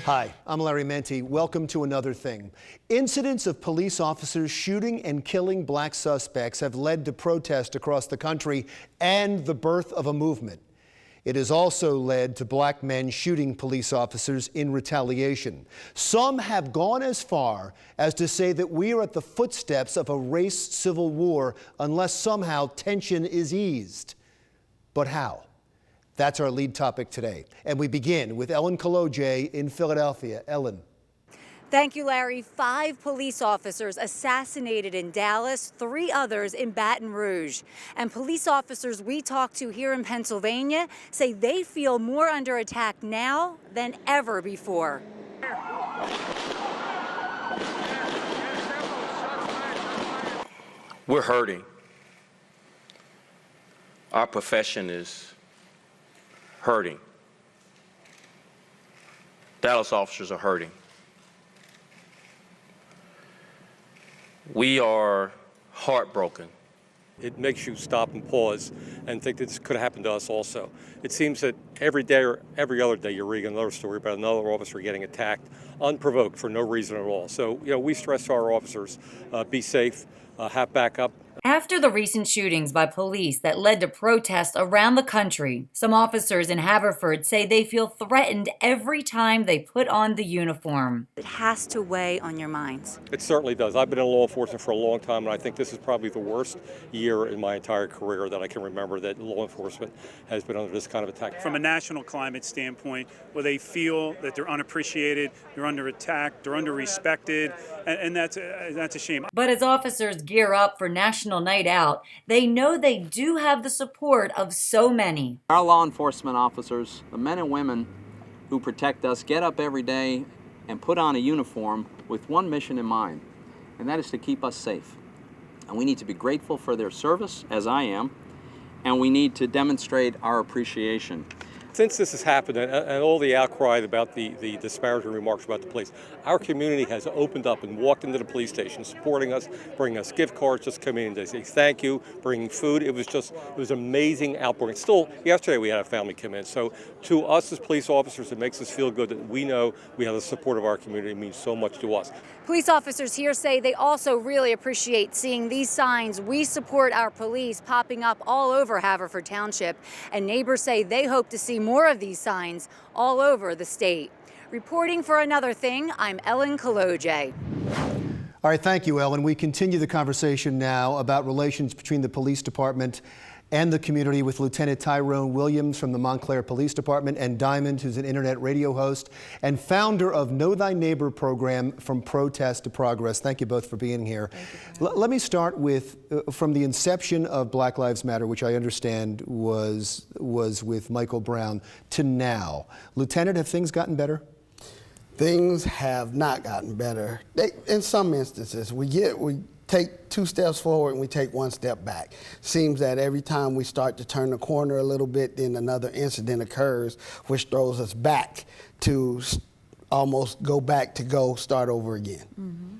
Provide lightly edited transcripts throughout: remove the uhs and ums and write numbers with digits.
Hi, I'm Larry Menti. Welcome to Another Thing. Incidents of police officers shooting and killing black suspects have led to protests across the country and the birth of a movement. It has also led to black men shooting police officers in retaliation. Some have gone as far as to say that we are at the footsteps of a race civil war unless somehow tension is eased. But how? That's our lead topic today. And we begin with Ellen Kolodziej in Philadelphia. Ellen. Thank you, Larry. 5 police officers assassinated in Dallas, 3 others in Baton Rouge. And police officers we talked to here in Pennsylvania say they feel more under attack now than ever before. We're hurting. Our profession is hurting. Dallas officers are hurting. We are heartbroken. It makes you stop and pause and think this could have happened to us also. It seems that every day or every other day you're reading another story about another officer getting attacked unprovoked for no reason at all. So, we stress to our officers, be safe, have backup. After the recent shootings by police that led to protests around the country, some officers in Haverford say they feel threatened every time they put on the uniform. It has to weigh on your minds. It certainly does. I've been in law enforcement for a long time, and I think this is probably the worst year in my entire career that I can remember that law enforcement has been under this kind of attack. From a national climate standpoint, where they feel that they're unappreciated, they're under attack, they're under-respected, and that's a shame. But as officers gear up for National Night Out, they know they do have the support of so many. Our law enforcement officers, the men and women who protect us, get up every day and put on a uniform with one mission in mind, and that is to keep us safe. And we need to be grateful for their service, as I am, and we need to demonstrate our appreciation. Since this has happened and all the outcry about the disparaging remarks about the police, our community has opened up and walked into the police station, supporting us, bringing us gift cards, just coming in to say thank you, bringing food. It was amazing outpouring. Still, yesterday we had a family come in. So to us as police officers, it makes us feel good that we know we have the support of our community. It means so much to us. Police officers here say they also really appreciate seeing these signs, "We support our police," popping up all over Haverford Township. And neighbors say they hope to see more of these signs all over the state. Reporting for Another Thing, I'm Ellen Kolodziej. All right, thank you, Ellen. We continue the conversation now about relations between the police department and the community with Lieutenant Tyrone Williams from the Montclair Police Department and Dymnd, who's an internet radio host and founder of Know Thy Neighbor program, From Protest to Progress. Thank you both for being here. Let me start with, from the inception of Black Lives Matter, which I understand was with Michael Brown, to now. Lieutenant, have things gotten better? Things have not gotten better. In some instances, we take 2 steps forward and we take 1 step back. Seems that every time we start to turn the corner a little bit, then another incident occurs, which throws us back to almost start over again. Mm-hmm.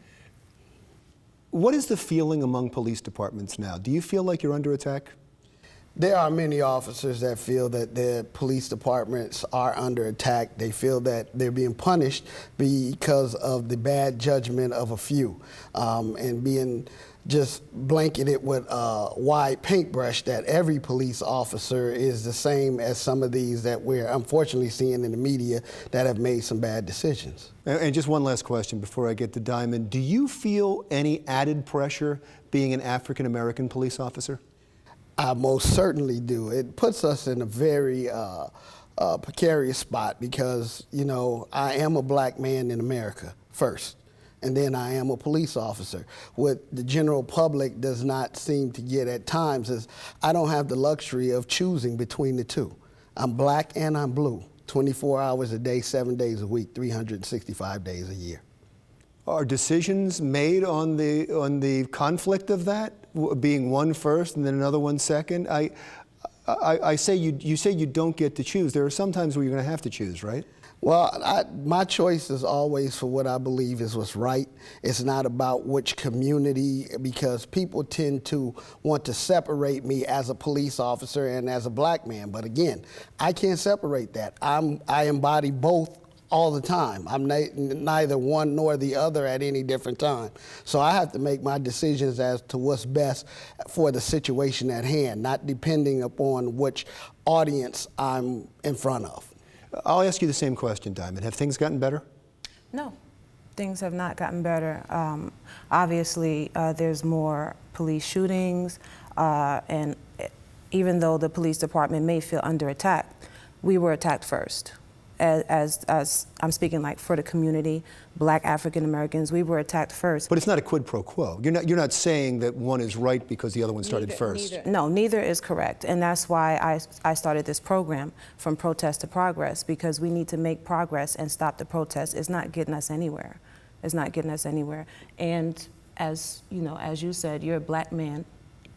What is the feeling among police departments now? Do you feel like you're under attack? There are many officers that feel that their police departments are under attack. They feel that they're being punished because of the bad judgment of a few, and being just blanketed with a wide paintbrush that every police officer is the same as some of these that we're unfortunately seeing in the media that have made some bad decisions. And just one last question before I get to Dymnd. Do you feel any added pressure being an African-American police officer? I most certainly do. It puts us in a very precarious spot because, I am a black man in America first, and then I am a police officer. What the general public does not seem to get at times is I don't have the luxury of choosing between the two. I'm black and I'm blue, 24 hours a day, 7 days a week, 365 days a year. Are decisions made on the conflict of that, being one first and then another one second? I say you say you don't get to choose. There are some times where you're going to have to choose, right? Well, my choice is always for what I believe is what's right. It's not about which community, because people tend to want to separate me as a police officer and as a black man. But again, I can't separate that. I embody both all the time. I'm neither one nor the other at any different time. So I have to make my decisions as to what's best for the situation at hand, not depending upon which audience I'm in front of. I'll ask you the same question, Dymnd. Have things gotten better? No, things have not gotten better. Obviously, there's more police shootings, and even though the police department may feel under attack, we were attacked first. As I'm speaking like for the community, Black African Americans, we were attacked first. But it's not a quid pro quo. You're not saying that one is right because the other one started first. No, neither is correct. And that's why I started this program, From Protest to Progress, because we need to make progress and stop the protest. It's not getting us anywhere. It's not getting us anywhere. And as you said, you're a Black man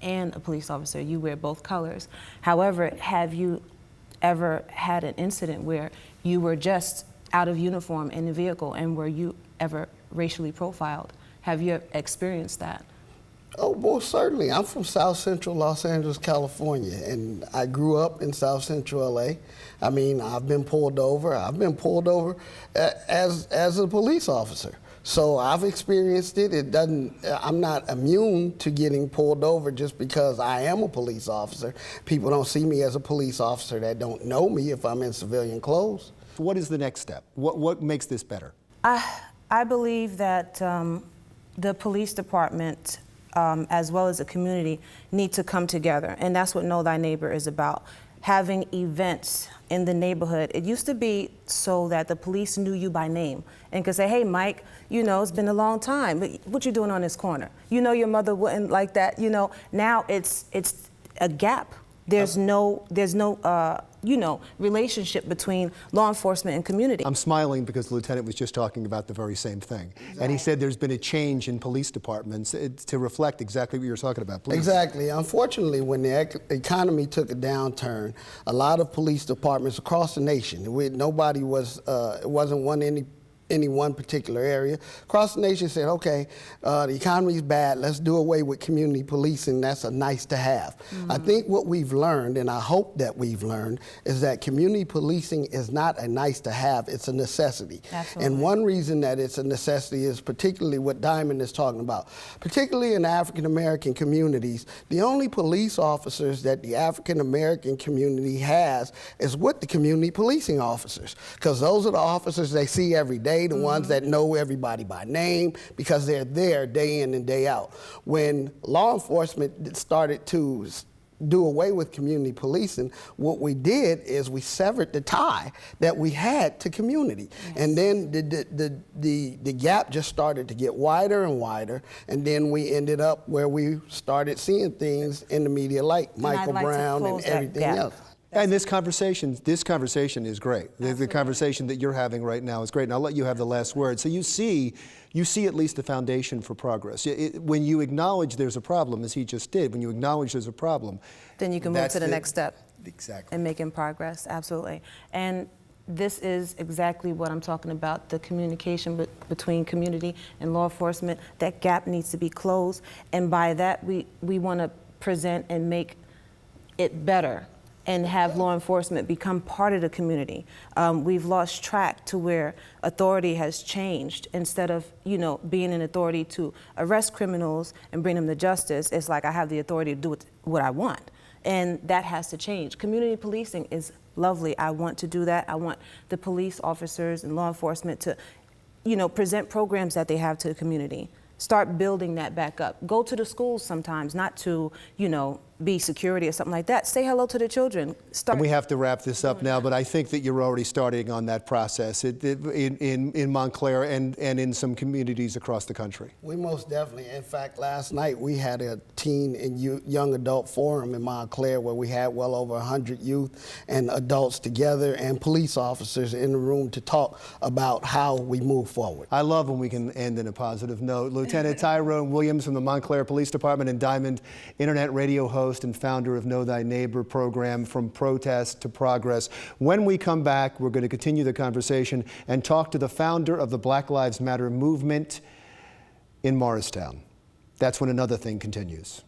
and a police officer. You wear both colors. However, have you ever had an incident where you were just out of uniform in the vehicle, and were you ever racially profiled? Have you experienced that? Oh, most certainly. I'm from South Central Los Angeles, California, and I grew up in South Central LA. I mean, I've been pulled over. I've been pulled over as a police officer. So I've experienced it. I'm not immune to getting pulled over just because I am a police officer. People don't see me as a police officer that don't know me if I'm in civilian clothes. What is the next step? What makes this better? I believe that the police department, as well as the community, need to come together. And that's what Know Thy Neighbor is about. Having events in the neighborhood. It used to be so that the police knew you by name and could say, hey, Mike, it's been a long time, but what you doing on this corner? Your mother wouldn't like that, Now it's a gap. There's no relationship between law enforcement and community. I'm smiling because the lieutenant was just talking about the very same thing. Exactly. And he said there's been a change in police departments to reflect exactly what you're talking about. Please. Exactly. Unfortunately, when the economy took a downturn, a lot of police departments across the nation, nobody was, it wasn't any one particular area. Across the nation said, okay, the economy's bad, let's do away with community policing, that's a nice to have. Mm-hmm. I think what we've learned, and I hope that we've learned, is that community policing is not a nice to have, it's a necessity. Absolutely. And one reason that it's a necessity is particularly what Dymnd is talking about. Particularly in African American communities, the only police officers that the African American community has is with the community policing officers, because those are the officers they see every day, the ones that know everybody by name, because they're there day in and day out. When law enforcement started to do away with community policing, what we did is we severed the tie that we had to community. Yes. And then the gap just started to get wider and wider, and then we ended up where we started seeing things in the media like Michael Brown and everything else. And this conversation is great. The conversation that you're having right now is great, and I'll let you have the last word. So you see at least a foundation for progress. When you acknowledge there's a problem, as he just did, when you acknowledge there's a problem, then you can move to the next step. Exactly. And making progress, absolutely. And this is exactly what I'm talking about, the communication between community and law enforcement. That gap needs to be closed, and by that we want to present and make it better and have law enforcement become part of the community. We've lost track to where authority has changed. Instead of, being an authority to arrest criminals and bring them to justice, it's like I have the authority to do what I want. And that has to change. Community policing is lovely. I want to do that. I want the police officers and law enforcement to, present programs that they have to the community. Start building that back up. Go to the schools sometimes, not to, be security or something like that. Say hello to the children. We have to wrap this up now, but I think that you're already starting on that process in Montclair and in some communities across the country. We most definitely. In fact, last night we had a teen and young adult forum in Montclair where we had well over 100 youth and adults together and police officers in the room to talk about how we move forward. I love when we can end in a positive note. Lieutenant Tyrone Williams from the Montclair Police Department and Dymnd, internet radio host and founder of Know Thy Neighbor program, From Protest to Progress. When we come back, we're going to continue the conversation and talk to the founder of the Black Lives Matter movement in Morristown. That's when Another Thing continues.